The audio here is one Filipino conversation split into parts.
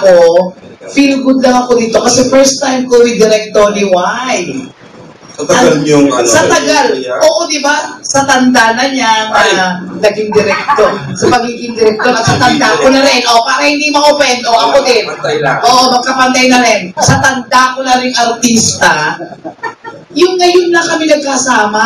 ako, feel good lang ako dito kasi first time ko with Direct Tony Y. Sa tagal yung ano? Sa tagal. Oo, di ba? Sa tanda na niya naging direktor. Sa pagiging direktor at sa tanda ko na rin. O, para hindi ma-open. O, ako din. Oo, magkapantay na rin. Sa tanda ko na rin artista, yung ngayon na kami nagkasama.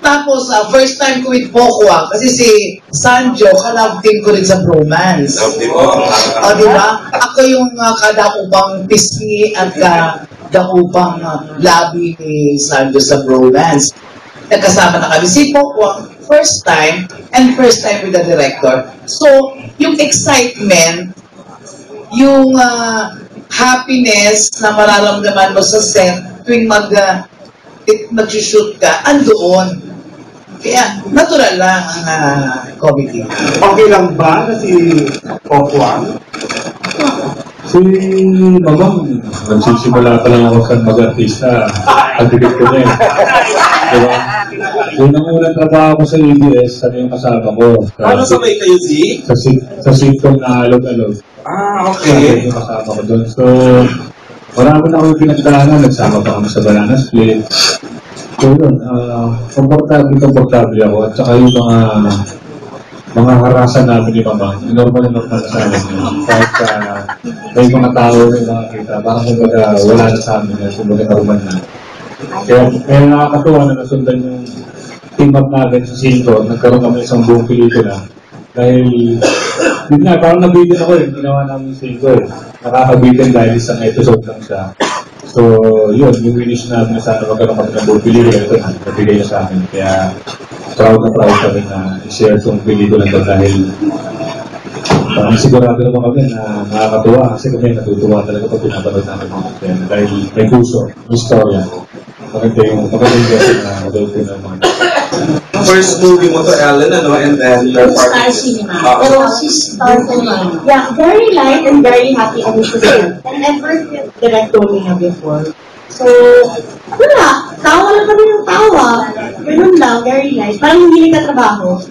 Tapos, first time ko with Pokwa, kasi si Sanjo, ka-love team ko rin sa bromance. Love team ko. O, di ba? Ako yung kadaupang pisngi at daupang labi ni Sanjo sa bromance. Nagkasama na kami. Si Pokwa, first time, and first time with the director. So, yung excitement, yung happiness na mararamdaman mo sa set tuwing mag-shoot ka, andoon. Kaya, natural lang ang comedy. Okay lang ba na si Pokwa? Si Mamang, nagsisimula pa lang ako sa mag-artista. Ang dikit ko na eh. Diba? Yung unang trabaho ko sa ABS, ano yung kasama ko? Ano sabay kayo, Z? Sa sitcom na Alog-Alog. Okay. Yung kasama ko doon. So, marami na akong pinagdaanan. Nagsama pa kami sa Banana Split. So yun, komportable ako. At saka yung mga harasan namin ni Mama, normal na sa amin yun. Kahit may mga tao na nakakita, parang kumbaga wala na sa amin, kumbaga normal na. Kaya nakakatuwa na nasundan yung team up natin sa Cinco, nagkaroon kami isang buong pelikula. Dahil, yun nga, parang nabitin ako eh, ginawa namin sa Cinco eh. Nakakabitin dahil isang episode lang siya. So, yun, yung finish namin na sana magkaroon kami ng buong pelikula, ito na, nabigay na sa amin. Kaya, proud kami na i-share itong pelikula doon dahil sigurado naman kami na nakakatuwa kasi kami natutuwa talaga pag pinapanood namin mga kaya dahil may puso, may storya. Maganda yung guest na maganda yung naman. First movie mo to Ellen, ano? And then your Star Cinema. Pero she's started, yeah, very light and very happy and interesting. And never direct Tony na before. So, wala. Tawa lang kami ng tawa. Ganun lang, very light. Parang hindi nagkatrabaho.